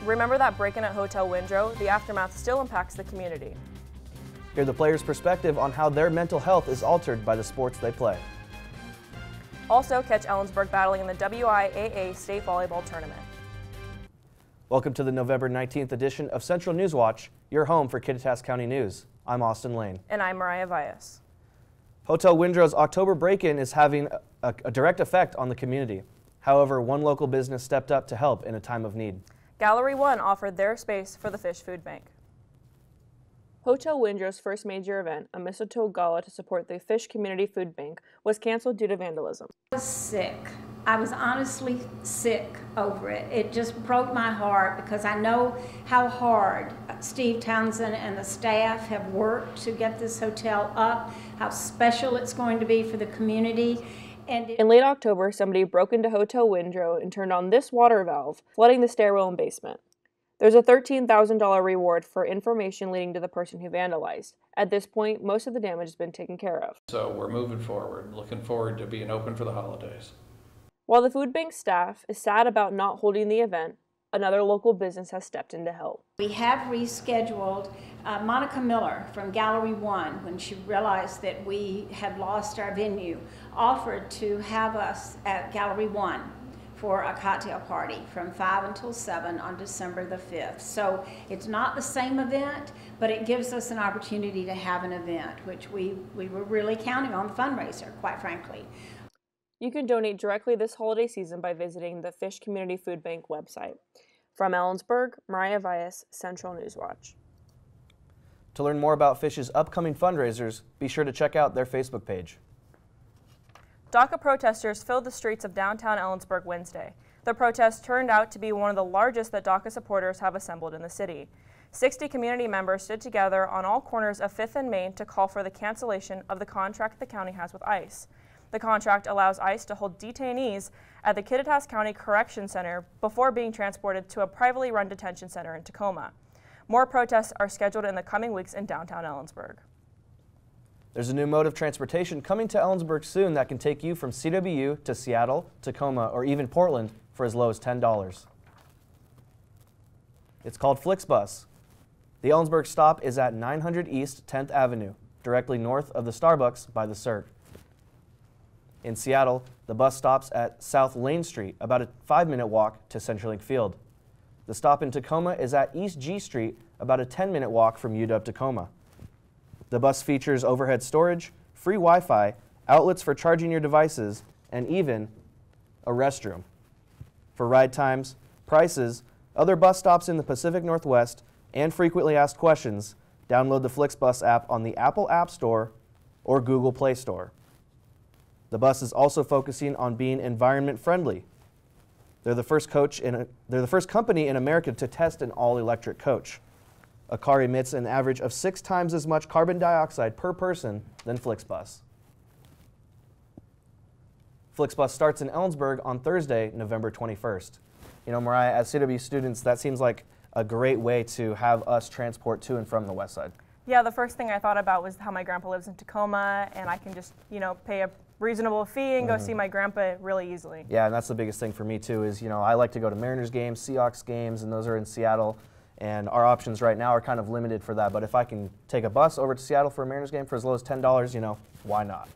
Remember that break-in at Hotel Windrow? The aftermath still impacts the community. Hear the players' perspective on how their mental health is altered by the sports they play. Also, catch Ellensburg battling in the WIAA State Volleyball Tournament. Welcome to the November 19th edition of Central News Watch, your home for Kittitas County News. I'm Austin Lane. And I'm Mariah Vias. Hotel Windrow's October break-in is having a direct effect on the community. However, one local business stepped up to help in a time of need. Gallery 1 offered their space for the Fish Food Bank. Hotel Windrow's first major event, a mistletoe gala to support the Fish Community Food Bank, was canceled due to vandalism. I was sick. I was honestly sick over it. It just broke my heart because I know how hard Steve Townsend and the staff have worked to get this hotel up, how special it's going to be for the community. In late October, somebody broke into Hotel Windrow and turned on this water valve, flooding the stairwell and basement. There's a $13,000 reward for information leading to the person who vandalized. At this point, most of the damage has been taken care of. So we're moving forward, looking forward to being open for the holidays. While the food bank staff is sad about not holding the event, another local business has stepped in to help. We have rescheduled Monica Miller from Gallery 1, when she realized that we had lost our venue, offered to have us at Gallery 1 for a cocktail party from 5 until 7 on December the 5th. So it's not the same event, but it gives us an opportunity to have an event, which we were really counting on the fundraiser, quite frankly. You can donate directly this holiday season by visiting the Fish Community Food Bank website. From Ellensburg, Mariah Vias, Central News Watch. To learn more about Fish's upcoming fundraisers, be sure to check out their Facebook page. DACA protesters filled the streets of downtown Ellensburg Wednesday. The protest turned out to be one of the largest that DACA supporters have assembled in the city. 60 community members stood together on all corners of 5th and Main to call for the cancellation of the contract the county has with ICE. The contract allows ICE to hold detainees at the Kittitas County Correction Center before being transported to a privately run detention center in Tacoma. More protests are scheduled in the coming weeks in downtown Ellensburg. There's a new mode of transportation coming to Ellensburg soon that can take you from CW to Seattle, Tacoma, or even Portland for as low as $10. It's called FlixBus. The Ellensburg stop is at 900 East 10th Avenue, directly north of the Starbucks by the Cirque. In Seattle, the bus stops at South Lane Street, about a 5-minute walk to CenturyLink Field. The stop in Tacoma is at East G Street, about a 10-minute walk from UW-Tacoma. The bus features overhead storage, free Wi-Fi, outlets for charging your devices, and even a restroom. For ride times, prices, other bus stops in the Pacific Northwest, and frequently asked questions, download the FlixBus app on the Apple App Store or Google Play Store. The bus is also focusing on being environment friendly. They're the first company in America to test an all-electric coach. A car emits an average of 6 times as much carbon dioxide per person than FlixBus. FlixBus starts in Ellensburg on Thursday, November 21st. You know, Mariah, as CW students, that seems like a great way to have us transport to and from the west side. Yeah, the first thing I thought about was how my grandpa lives in Tacoma, and I can just, pay a reasonable fee and go see my grandpa really easily. Yeah, and that's the biggest thing for me too is, I like to go to Mariners games, Seahawks games, and those are in Seattle. And our options right now are kind of limited for that. But if I can take a bus over to Seattle for a Mariners game for as low as $10, why not?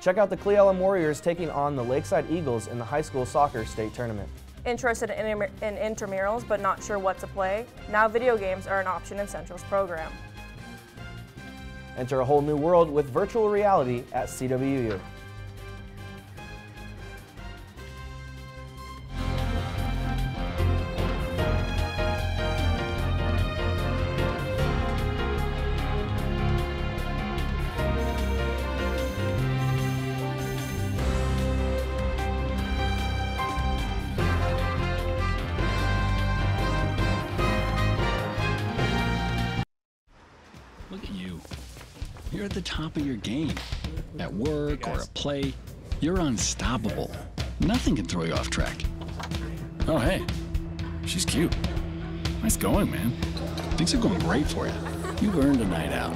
Check out the Cle Elum Warriors taking on the Lakeside Eagles in the high school soccer state tournament. Interested in intramurals but not sure what to play? Now video games are an option in Central's program. Enter a whole new world with virtual reality at CWU. Look at you. You're at the top of your game. At work or at play, you're unstoppable. Nothing can throw you off track. Oh, hey. She's cute. Nice going, man. Things are going great for you. You've earned a night out.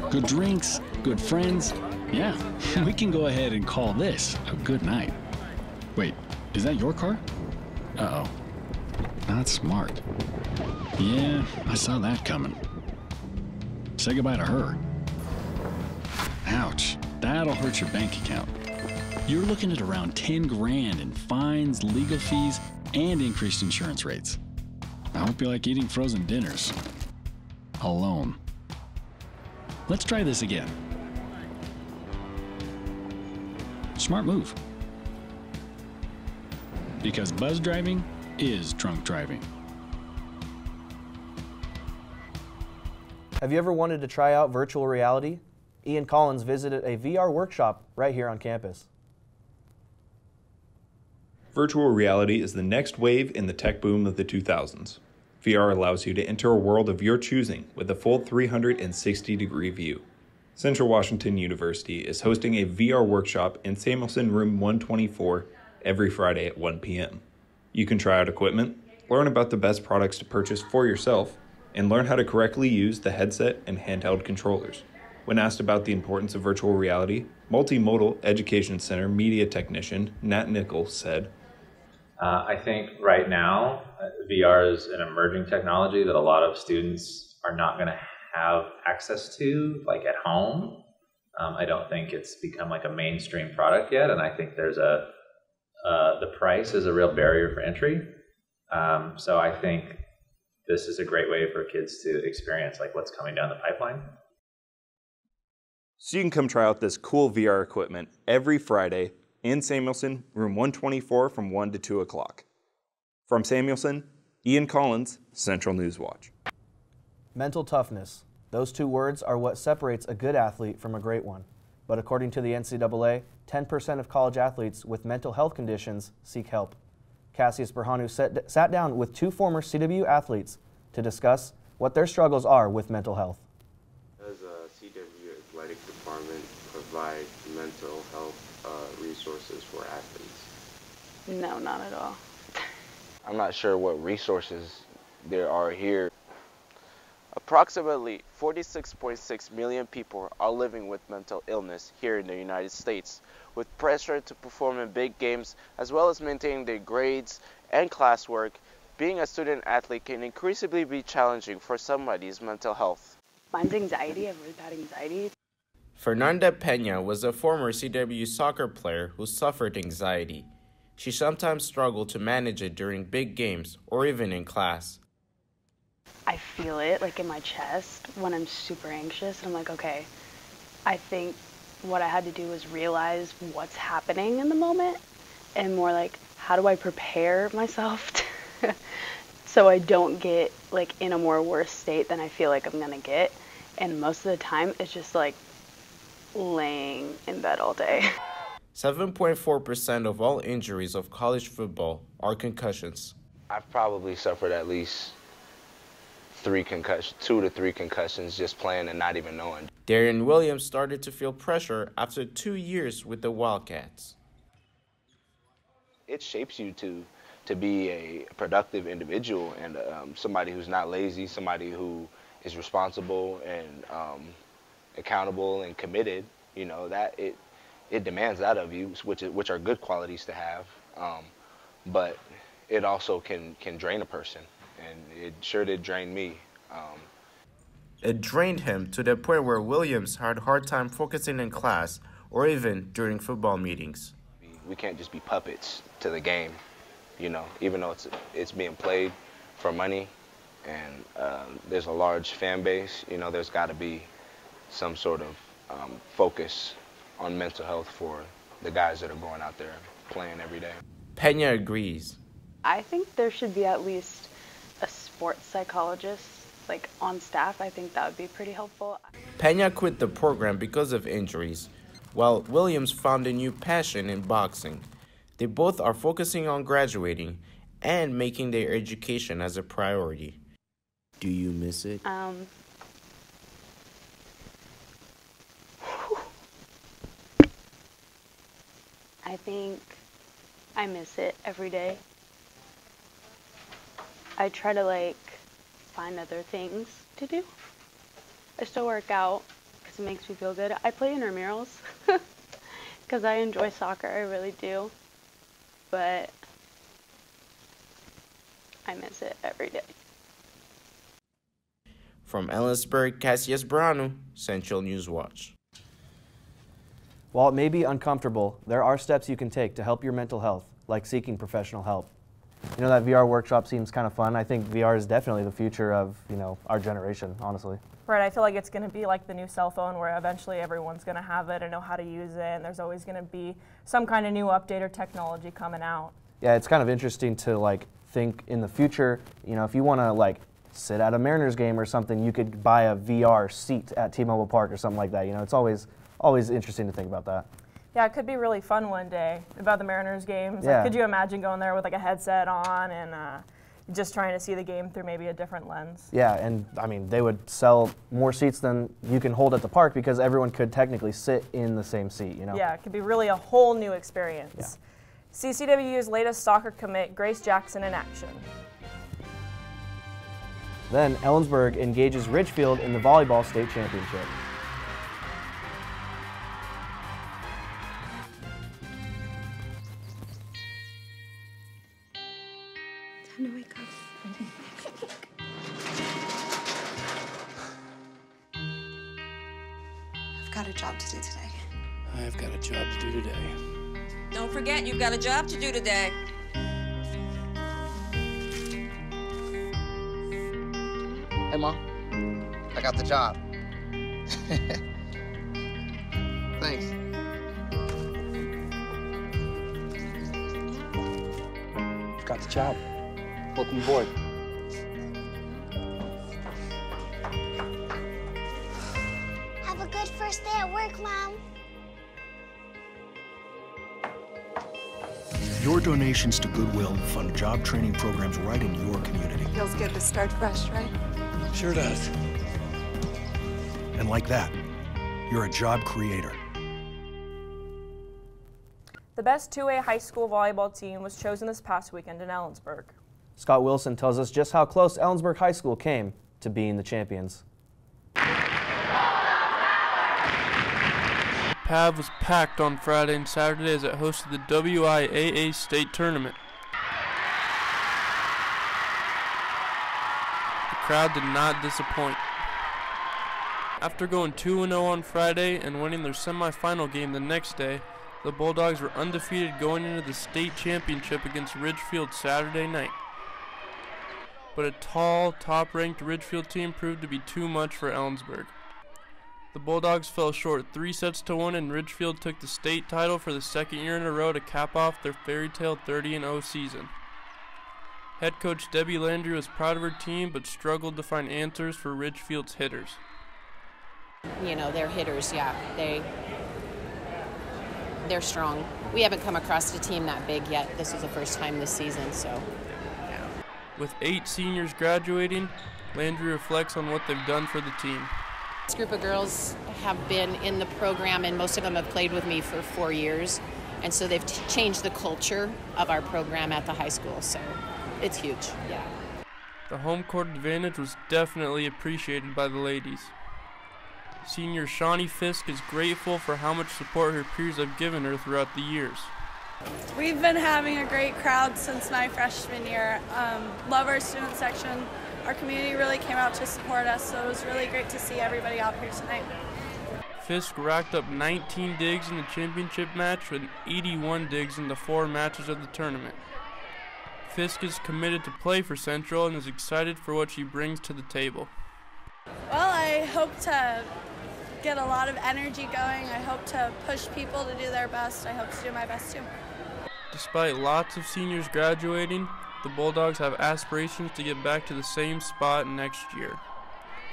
Good drinks, good friends. Yeah, we can go ahead and call this a good night. Wait, is that your car? Uh-oh. not smart. Yeah, I saw that coming. Say goodbye to her. Ouch, that'll hurt your bank account. You're looking at around 10 grand in fines, legal fees, and increased insurance rates. I hope you like eating frozen dinners. Alone. Let's try this again. Smart move. Because buzz driving is drunk driving. Have you ever wanted to try out virtual reality? Ian Collins visited a VR workshop right here on campus. Virtual reality is the next wave in the tech boom of the 2000s. VR allows you to enter a world of your choosing with a full 360-degree view. Central Washington University is hosting a VR workshop in Samuelson Room 124 every Friday at 1 p.m. You can try out equipment, learn about the best products to purchase for yourself, and learn how to correctly use the headset and handheld controllers. When asked about the importance of virtual reality, Multimodal Education Center media technician Nat Nichols said, I think right now VR is an emerging technology that a lot of students are not going to have access to, like at home. I don't think it's become like a mainstream product yet, and I think there's the price is a real barrier for entry. So I think this is a great way for kids to experience like what's coming down the pipeline. So you can come try out this cool VR equipment every Friday in Samuelson, room 124 from 1 to 2 o'clock. From Samuelson, Ian Collins, Central News Watch. Mental toughness. Those two words are what separates a good athlete from a great one. But according to the NCAA, 10% of college athletes with mental health conditions seek help. Cassius Berhanu sat down with two former CW athletes to discuss what their struggles are with mental health. Does a CW athletic department provide mental health resources for athletes? No, not at all. I'm not sure what resources there are here. Approximately 46.6 million people are living with mental illness here in the United States, with pressure to perform in big games as well as maintaining their grades and classwork. Being a student athlete can increasingly be challenging for somebody's mental health. Mine's anxiety. I have really bad anxiety. Fernanda Pena was a former CW soccer player who suffered anxiety. She sometimes struggled to manage it during big games or even in class. I feel it like in my chest when I'm super anxious. And I'm like, okay, I think what I had to do was realize what's happening in the moment and more like, how do I prepare myself so I don't get like in a more worse state than I feel like I'm gonna get. And most of the time it's just like laying in bed all day. 7.4% of all injuries of college football are concussions. I've probably suffered at least 2 to 3 concussions just playing and not even knowing. Darian Williams started to feel pressure after 2 years with the Wildcats. It shapes you to be a productive individual and somebody who's not lazy, somebody who is responsible and accountable and committed. You know, that it demands that of you, which are good qualities to have, but it also can drain a person, and it sure did drain me. It drained him to the point where Williams had a hard time focusing in class or even during football meetings. We can't just be puppets to the game, you know, even though it's being played for money and there's a large fan base, you know, there's got to be some sort of focus on mental health for the guys that are going out there playing every day. Pena agrees. I think there should be at least a sports psychologist like on staff. I think that would be pretty helpful. Pena quit the program because of injuries, while Williams found a new passion in boxing. They both are focusing on graduating and making their education as a priority. Do you miss it? I think I miss it every day. I try to like find other things to do. I still work out because it makes me feel good. I play intramurals because I enjoy soccer, I really do. But I miss it every day. From Ellensburg, Cassius Branu, Central News Watch. While it may be uncomfortable, there are steps you can take to help your mental health, like seeking professional help. You know, that VR workshop seems kind of fun. I think VR is definitely the future of, our generation, honestly. Right, I feel like it's going to be like the new cell phone where eventually everyone's going to have it and know how to use it, and there's always going to be some kind of new update or technology coming out. Yeah, it's kind of interesting to think in the future, if you want to sit at a Mariners game or something, you could buy a VR seat at T-Mobile Park or something like that. It's always interesting to think about that. Yeah, it could be really fun one day about the Mariners games. Yeah. Could you imagine going there with a headset on and just trying to see the game through maybe a different lens? Yeah, and they would sell more seats than you can hold at the park because everyone could technically sit in the same seat, Yeah, it could be really a whole new experience. Yeah. See CWU's latest soccer commit, Grace Jackson, in action. Then Ellensburg engages Ridgefield in the Volleyball State Championship. Time to wake up. I've got a job to do today. I've got a job to do today. Don't forget, you've got a job to do today. Hey, Mom. I got the job. Thanks. Got the job. Welcome aboard. Have a good first day at work, Mom. Your donations to Goodwill fund job training programs right in your community. Feels good to start fresh, right? Sure does. And like that, you're a job creator. The best 2A high school volleyball team was chosen this past weekend in Ellensburg. Scott Wilson tells us just how close Ellensburg High School came to being the champions. PAV was packed on Friday and Saturday as it hosted the WIAA state tournament. The crowd did not disappoint. After going 2-0 on Friday and winning their semifinal game the next day, the Bulldogs were undefeated going into the state championship against Ridgefield Saturday night. But a tall, top-ranked Ridgefield team proved to be too much for Ellensburg. The Bulldogs fell short 3-1 and Ridgefield took the state title for the second year in a row to cap off their fairy tale 30-0 season. Head coach Debbie Landry was proud of her team but struggled to find answers for Ridgefield's hitters. They're hitters, yeah. They're strong. We haven't come across a team that big yet. This is the first time this season, so yeah. With 8 seniors graduating, Landry reflects on what they've done for the team. This group of girls have been in the program, and most of them have played with me for 4 years, and so they've changed the culture of our program at the high school, so it's huge, yeah. The home court advantage was definitely appreciated by the ladies. Senior Shawnee Fisk is grateful for how much support her peers have given her throughout the years. We've been having a great crowd since my freshman year. Love our student section. Our community really came out to support us, so it was really great to see everybody out here tonight. Fisk racked up 19 digs in the championship match and 81 digs in the 4 matches of the tournament. Fisk is committed to play for Central and is excited for what she brings to the table. Well, I hope to get a lot of energy going. I hope to push people to do their best. I hope to do my best too. Despite lots of seniors graduating, the Bulldogs have aspirations to get back to the same spot next year.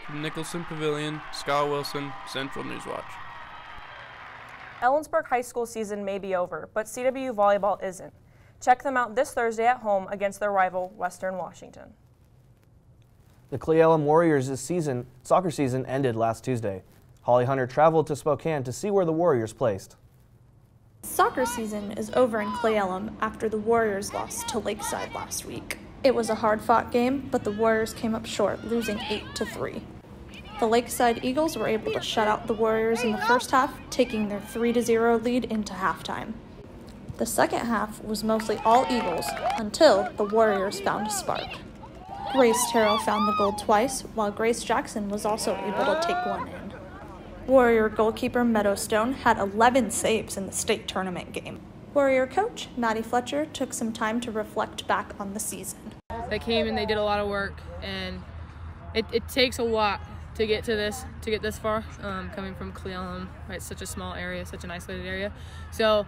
From Nicholson Pavilion, Scott Wilson, Central News Watch. Ellensburg High School season may be over, but CWU Volleyball isn't. Check them out this Thursday at home against their rival, Western Washington. The Cle Elum Warriors' soccer season ended last Tuesday. Holly Hunter traveled to Spokane to see where the Warriors placed. Soccer season is over in Cle Elum after the Warriors lost to Lakeside last week. It was a hard-fought game, but the Warriors came up short, losing 8-3. The Lakeside Eagles were able to shut out the Warriors in the first half, taking their 3-0 lead into halftime. The second half was mostly all Eagles until the Warriors found a spark. Grace Terrell found the goal twice, while Grace Jackson was also able to take one in. Warrior goalkeeper Meadowstone had 11 saves in the state tournament game. Warrior coach Maddie Fletcher took some time to reflect back on the season. They came and they did a lot of work, and it takes a lot to get this far, coming from Elum, right? Such a small area, such an isolated area. So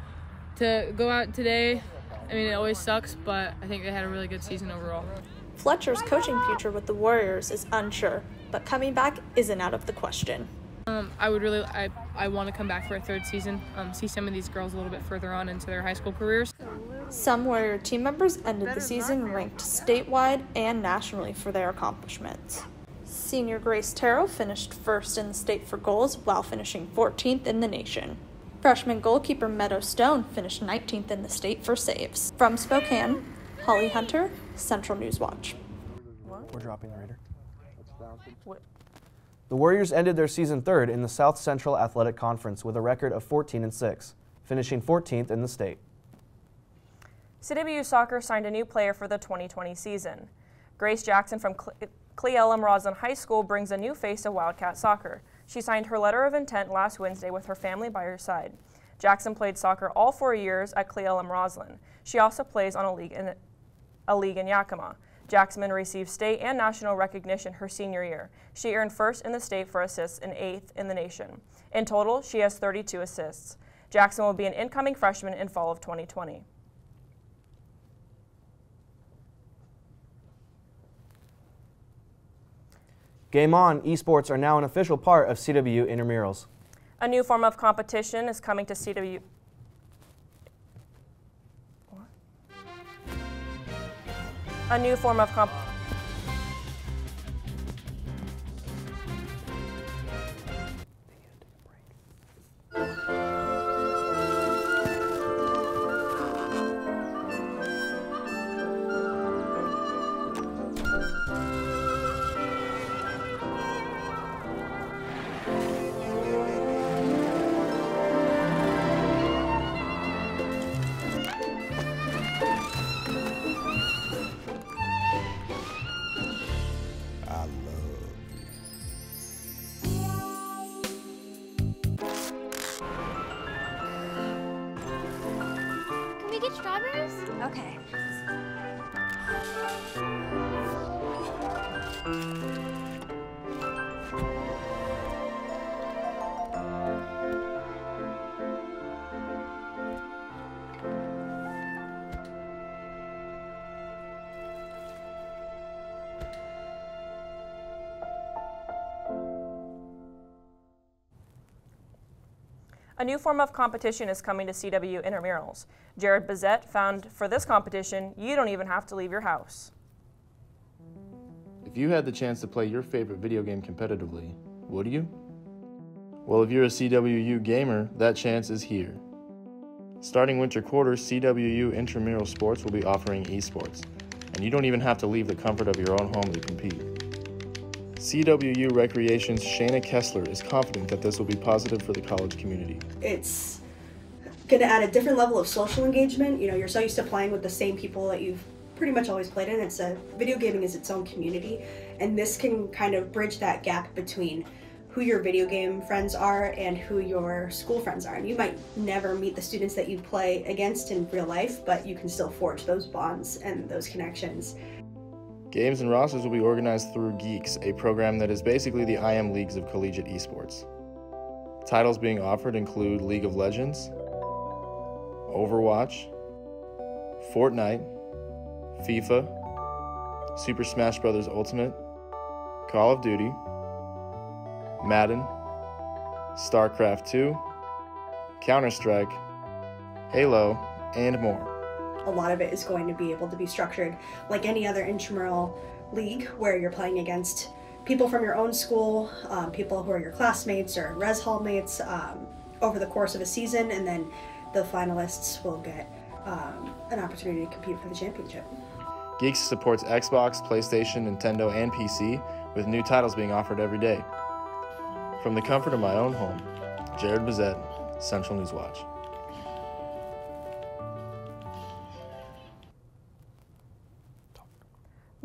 to go out today, I mean, it always sucks, but I think they had a really good season overall. Fletcher's coaching future with the Warriors is unsure, but coming back isn't out of the question. I want to come back for a third season, see some of these girls a little bit further on into their high school careers. Some Warrior team members ended the season ranked statewide and nationally for their accomplishments. Senior Grace Terrell finished first in the state for goals while finishing 14th in the nation. Freshman goalkeeper Meadow Stone finished 19th in the state for saves. From Spokane, Holly Hunter, Central News Watch. We're dropping the Raider. The Warriors ended their season third in the South Central Athletic Conference with a record of 14-6, finishing 14th in the state. CW Soccer signed a new player for the 2020 season. Grace Jackson from Elum-Roslyn High School brings a new face to Wildcat soccer. She signed her letter of intent last Wednesday with her family by her side. Jackson played soccer all 4 years at Elum-Roslyn. She also plays on a league in Yakima. Jackson received state and national recognition her senior year. She earned first in the state for assists and 8th in the nation. In total, she has 32 assists. Jackson will be an incoming freshman in fall of 2020. Game On esports are now an official part of CW Intramurals. A new form of competition is coming to CW. What? A new form of strawberries? Okay. A new form of competition is coming to CW Intramurals. Jared Bazette found for this competition, you don't even have to leave your house. If you had the chance to play your favorite video game competitively, would you? Well, if you're a CWU gamer, that chance is here. Starting winter quarter, CWU Intramural Sports will be offering esports, and you don't even have to leave the comfort of your own home to compete. CWU Recreation's Shayna Kessler is confident that this will be positive for the college community. It's going to add a different level of social engagement. You know, you're so used to playing with the same people that you've pretty much always played in. Video gaming is its own community, and this can kind of bridge that gap between who your video game friends are and who your school friends are. And you might never meet the students that you play against in real life, but you can still forge those bonds and those connections. Games and rosters will be organized through Geeks, a program that is basically the IM leagues of collegiate esports. Titles being offered include League of Legends, Overwatch, Fortnite, FIFA, Super Smash Bros. Ultimate, Call of Duty, Madden, StarCraft 2, Counter-Strike, Halo, and more. A lot of it is going to be able to be structured like any other intramural league where you're playing against people from your own school, people who are your classmates or res hall mates over the course of a season, and then the finalists will get an opportunity to compete for the championship. Geeks supports Xbox, PlayStation, Nintendo, and PC, with new titles being offered every day. From the comfort of my own home, Jared Bazette, Central News Watch.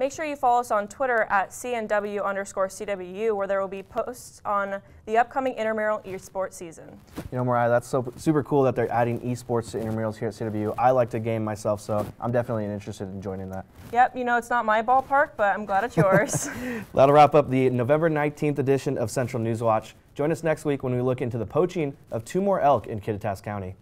make sure you follow us on Twitter at CNW_CWU, where there will be posts on the upcoming Intramural E-sports season. You know, Mariah, that's super cool that they're adding esports to intramurals here at CW. I like to game myself, so I'm definitely interested in joining that. Yep, you know, it's not my ballpark, but I'm glad it's yours. That'll wrap up the November 19th edition of Central News Watch. Join us next week when we look into the poaching of 2 more elk in Kittitas County.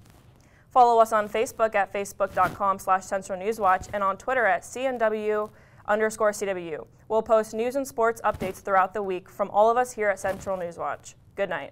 Follow us on Facebook at facebook.com/Central News Watch and on Twitter at CNW_CW. We'll post news and sports updates throughout the week from all of us here at Central News Watch. Good night.